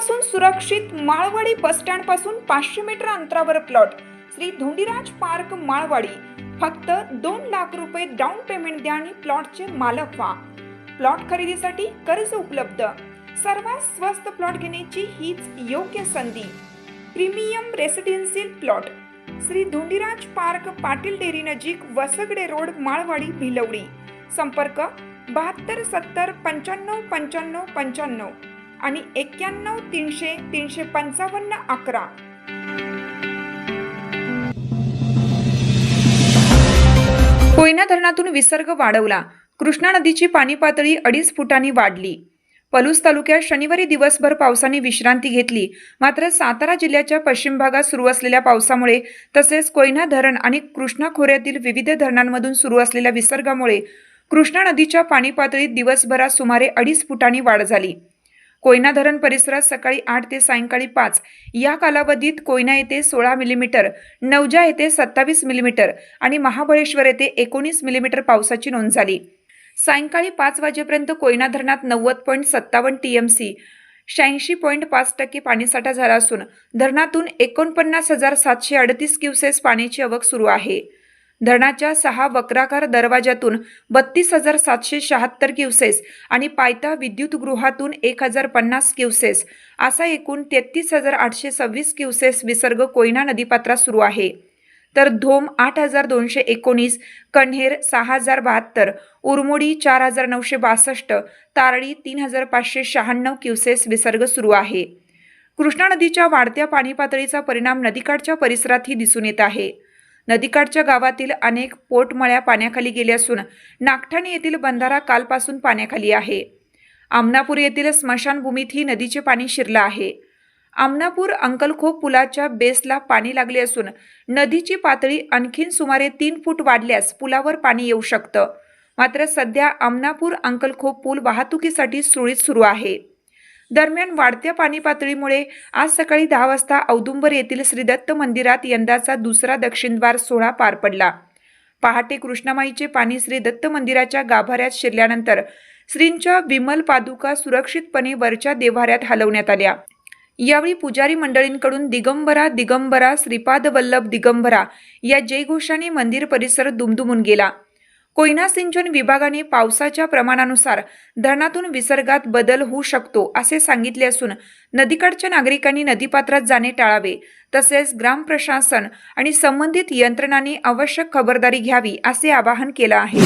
पावसापासून सुरक्षित Malwadi bus stand पासून 500 मीटर अंतरावर प्लॉट श्री धोंडीराज पार्क माळवाडी। फक्त 2 लाख रुपये डाऊन पेमेंट द्या आणि प्लॉटचे मालक व्हा। प्लॉट खरेदीसाठी कर्ज उपलब्ध। सर्वात स्वस्त प्लॉट घेण्याची हीच योग्य संधी। Premium residential plot Shri Dhondiraj park, Patil dairy नजीक, वसगडे रोड, माळवाडी, भिलवडी। संपर्क 72 70 95 95 95 आणि 91 300 355 11। कोयना धरणातून विसर्ग वाढवला। कृष्णा नदीची पाणी पातळी 2.5 फुटांनी वाढली। पलूस तालुक्यात शनिवारी दिवसभर पावसाने विश्रांती घेतली। मात्र सातारा जिल्ह्याच्या पश्चिम भागात सुरू असलेल्या पावसामुळे तसेच कोयना धरण आणि कृष्णा खोऱ्यातील विविध धरणांमधून सुरू असलेल्या विसर्गामुळे कृष्णा नदीच्या पाणी पातळीत दिवसभरात सुमारे 2.5 फुटांनी वाढ झाली। कोयना धरण परिसरात सकाळी 8 ते सायंकाळी 5 या कालावधीत कोयना येथे 16 मिलीमीटर, नवजा येथे 27 मिलीमीटर आणि महाबळेश्वर येथे 19 मिलीमीटर पावसाची नोंद झाली। सायंकाळी 5 वाजेपर्यंत कोयना धरणात 90.57 टीएमसी 86.5% पाणीसाठा झाला असून धरणातून 49,738 क्युसेस पाण्याची आवक सुरू आहे। धरणाच्या 6 वक्राकार दरवाजातून 32,776 क्युसेस आणि पायथा विद्युतगृहातून 1,050 क्युसेस असा एकूण 33,826 क्युसेस विसर्ग कोयना नदीपात्रात सुरू आहे। तर धोम 8,219, कण्हेर 6,072, उरमोडी 4,962, तारळी 3,596 क्युसेस विसर्ग सुरू आहे। कृष्णा नदीच्या वाढत्या पाणी पातळीचा परिणाम नदीकाठच्या परिसरातही दिसून येत आहे। नदीकाठच्या गावातील अनेक पोटमळ्या पाण्याखाली गेल्या असून नागठाणे येथील बंधारा कालपासून पाण्याखाली आहे। आमनापूर येथील स्मशानभूमीतही नदीचे पाणी शिरलं आहे। आमनापूर अंकलखोप पुलाच्या बेसला पाणी लागले असून नदीची पातळी आणखीन सुमारे 3 फूट वाढल्यास पुलावर पाणी येऊ शकतं। मात्र सध्या आमनापूर अंकलखोप पूल वाहतुकीसाठी सुरळीत सुरू आहे। दरम्यान वाढत्या पाणी पातळीमुळे आज सकाळी 10 वाजता औदुंबर येथील श्री दत्त मंदिरात यंदाचा दुसरा दक्षिणद्वार सोहळा पार पडला। पहाटे कृष्णामाईचे पाणी श्री दत्त मंदिराच्या गाभाऱ्यात शिरल्यानंतर श्रींच्या विमल पादुका सुरक्षितपणे वरच्या देव्हाऱ्यात हलवण्यात आल्या। यावेळी पुजारी मंडळींकडून दिगंबरा दिगंबरा श्रीपाद वल्लभ दिगंबरा या जयघोषाने मंदिर परिसर दुमदुमून गेला। कोयना सिंचन विभागाने पावसाच्या प्रमाणानुसार धरणातून विसर्गात बदल होऊ शकतो असे सांगितले असून नदीकाठच्या नागरिकांनी नदीपात्रात जाणे टाळावे। तसेच ग्रामप्रशासन आणि संबंधित यंत्रणांनी आवश्यक खबरदारी घ्यावी असे आवाहन केले आहे।